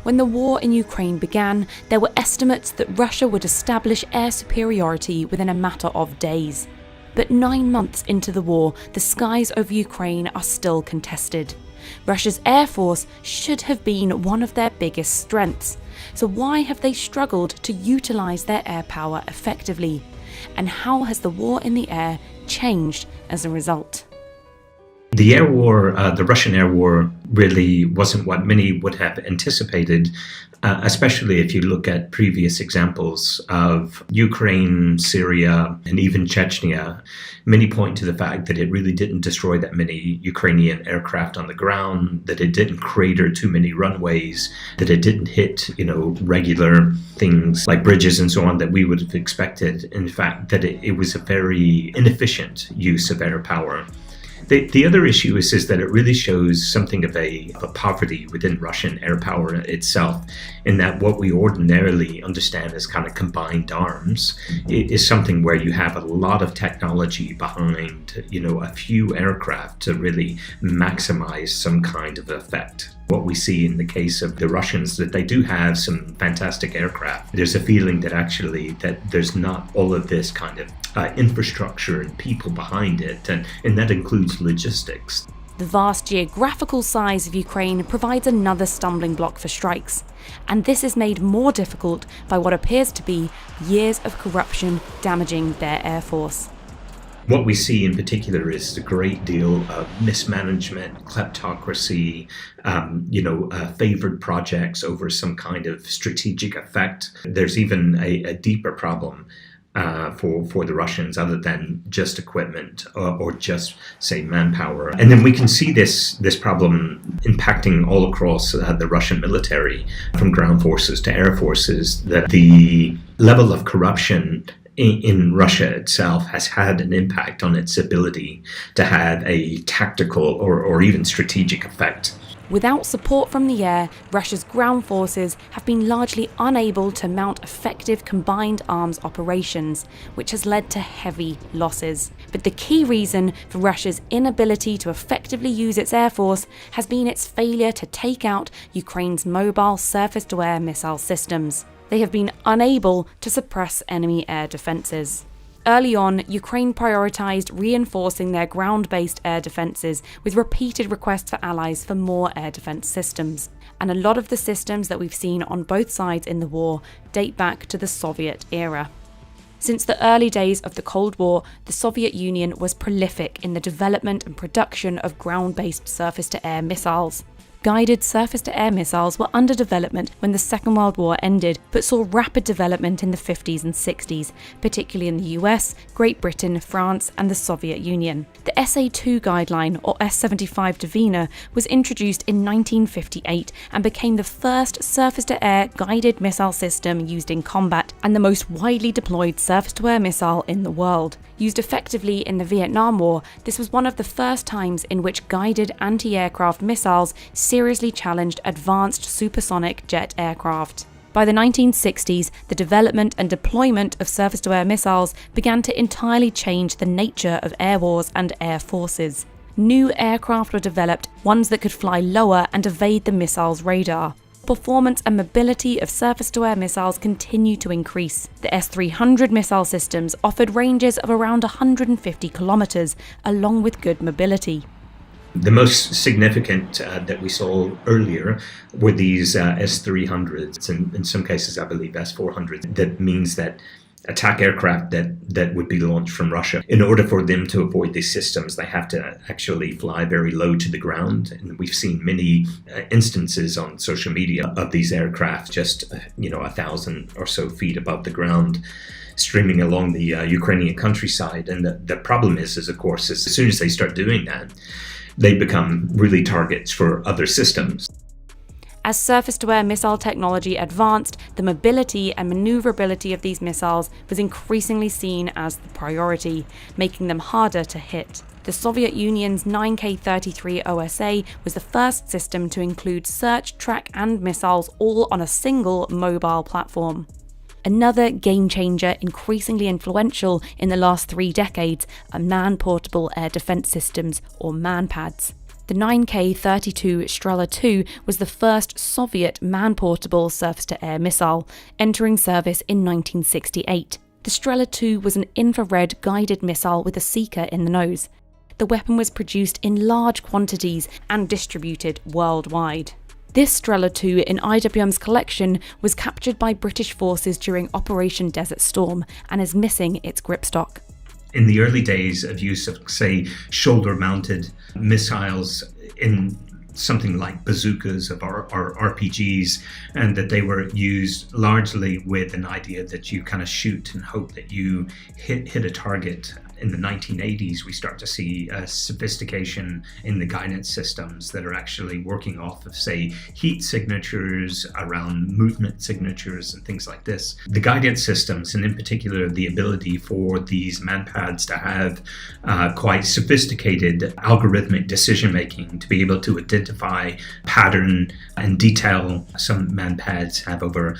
When the war in Ukraine began, there were estimates that Russia would establish air superiority within a matter of days. But 9 months into the war, the skies over Ukraine are still contested. Russia's air force should have been one of their biggest strengths. So why have they struggled to utilise their air power effectively? And how has the war in the air changed as a result? The air war, the Russian air war, really wasn't what many would have anticipated, especially if you look at previous examples of Ukraine, Syria, and even Chechnya. Many point to the fact that it really didn't destroy that many Ukrainian aircraft on the ground, that it didn't crater too many runways, that it didn't hit, regular things like bridges and so on that we would have expected. In fact, that it was a very inefficient use of air power. The other issue is that it really shows something of a poverty within Russian air power itself, in that what we ordinarily understand as kind of combined arms is something where you have a lot of technology behind, a few aircraft to really maximize some kind of effect. What we see in the case of the Russians, that they do have some fantastic aircraft. There's a feeling that actually that there's not all of this kind of infrastructure and people behind it, and that includes logistics. The vast geographical size of Ukraine provides another stumbling block for strikes, and this is made more difficult by what appears to be years of corruption damaging their air force. What we see in particular is a great deal of mismanagement, kleptocracy, favored projects over some kind of strategic effect. There's even a deeper problem for the Russians, other than just equipment or just, say, manpower. And then we can see this problem impacting all across the Russian military, from ground forces to air forces, that the level of corruption in Russia itself has had an impact on its ability to have a tactical or even strategic effect. Without support from the air, Russia's ground forces have been largely unable to mount effective combined arms operations, which has led to heavy losses. But the key reason for Russia's inability to effectively use its air force has been its failure to take out Ukraine's mobile surface-to-air missile systems. They have been unable to suppress enemy air defences. Early on, Ukraine prioritised reinforcing their ground-based air defences with repeated requests for allies for more air defence systems. And a lot of the systems that we've seen on both sides in the war date back to the Soviet era. Since the early days of the Cold War, the Soviet Union was prolific in the development and production of ground-based surface-to-air missiles. Guided surface-to-air missiles were under development when the Second World War ended, but saw rapid development in the 50s and 60s, particularly in the US, Great Britain, France, and the Soviet Union. The SA-2 guideline, or S-75 Dvina, was introduced in 1958 and became the first surface-to-air guided missile system used in combat, and the most widely deployed surface-to-air missile in the world. Used effectively in the Vietnam War, this was one of the first times in which guided anti-aircraft missiles seriously challenged advanced supersonic jet aircraft. By the 1960s, the development and deployment of surface-to-air missiles began to entirely change the nature of air wars and air forces. New aircraft were developed, ones that could fly lower and evade the missile's radar. Performance and mobility of surface-to-air missiles continue to increase. The S-300 missile systems offered ranges of around 150 kilometers, along with good mobility. The most significant that we saw earlier were these S-300s, and in some cases I believe S-400s. That means that attack aircraft that would be launched from Russia, in order for them to avoid these systems, they have to actually fly very low to the ground. And we've seen many instances on social media of these aircraft just 1,000 or so feet above the ground, streaming along the Ukrainian countryside. And the problem is of course, as soon as they start doing that, they become really targets for other systems. As surface-to-air missile technology advanced, the mobility and maneuverability of these missiles was increasingly seen as the priority, making them harder to hit. The Soviet Union's 9K-33 OSA was the first system to include search, track, and missiles all on a single mobile platform. Another game-changer increasingly influential in the last 3 decades are man-portable air defense systems, or MANPADS. The 9K-32 Strela-2 was the first Soviet man-portable surface-to-air missile, entering service in 1968. The Strela-2 was an infrared guided missile with a seeker in the nose. The weapon was produced in large quantities and distributed worldwide. This Strela-2 in IWM's collection was captured by British forces during Operation Desert Storm and is missing its gripstock. In the early days of use of, say, shoulder-mounted missiles in something like bazookas or RPGs, and that they were used largely with an idea that you kind of shoot and hope that you hit a target. In the 1980s, we start to see a sophistication in the guidance systems that are actually working off of, say, heat signatures, around movement signatures, and things like this. The guidance systems, and in particular the ability for these manpads to have quite sophisticated algorithmic decision-making, to be able to identify pattern and detail. Some manpads have over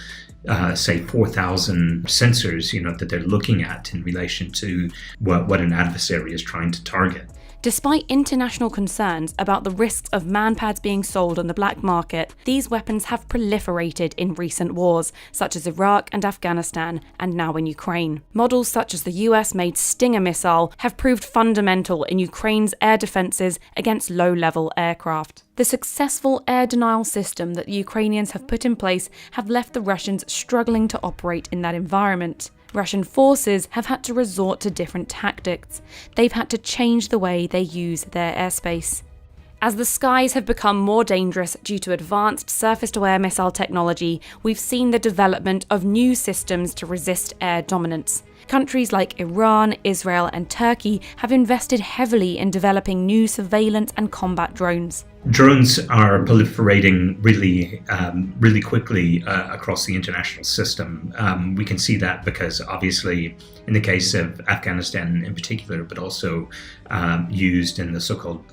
say 4,000 sensors, that they're looking at in relation to what an adversary is trying to target. Despite international concerns about the risks of manpads being sold on the black market, these weapons have proliferated in recent wars, such as Iraq and Afghanistan, and now in Ukraine. Models such as the US-made Stinger missile have proved fundamental in Ukraine's air defences against low-level aircraft. The successful air denial system that the Ukrainians have put in place have left the Russians struggling to operate in that environment. Russian forces have had to resort to different tactics. They've had to change the way they use their airspace. As the skies have become more dangerous due to advanced surface-to-air missile technology, we've seen the development of new systems to resist air dominance. Countries like Iran, Israel, and Turkey have invested heavily in developing new surveillance and combat drones. Drones are proliferating really quickly across the international system. We can see that because obviously in the case of Afghanistan in particular, but also used in the so-called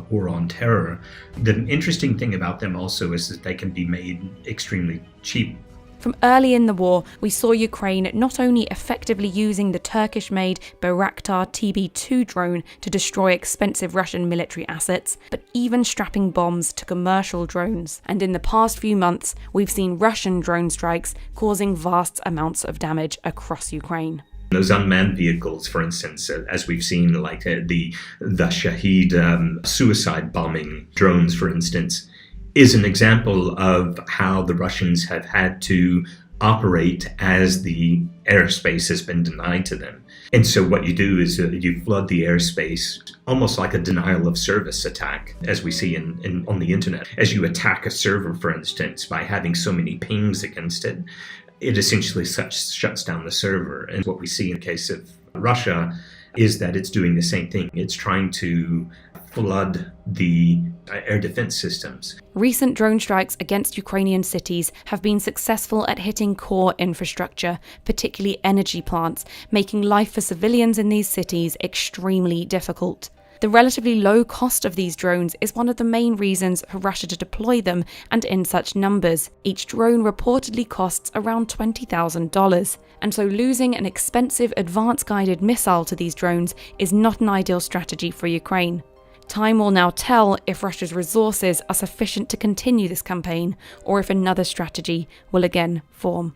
war on terror. The interesting thing about them also is that they can be made extremely cheap. From early in the war, we saw Ukraine not only effectively using the Turkish-made Bayraktar TB2 drone to destroy expensive Russian military assets, but even strapping bombs to commercial drones. And in the past few months, we've seen Russian drone strikes causing vast amounts of damage across Ukraine. Those unmanned vehicles, for instance, as we've seen, like the Shahed suicide bombing drones, for instance, is an example of how the Russians have had to operate as the airspace has been denied to them. And so what you do is you flood the airspace, almost like a denial of service attack, as we see on the internet. As you attack a server, for instance, by having so many pings against it, it essentially shuts down the server. And what we see in the case of Russia is that it's doing the same thing. It's trying to flood the air defense systems. Recent drone strikes against Ukrainian cities have been successful at hitting core infrastructure, particularly energy plants, making life for civilians in these cities extremely difficult. The relatively low cost of these drones is one of the main reasons for Russia to deploy them, and in such numbers. Each drone reportedly costs around $20,000, and so losing an expensive advanced guided missile to these drones is not an ideal strategy for Ukraine. Time will now tell if Russia's resources are sufficient to continue this campaign, or if another strategy will again form.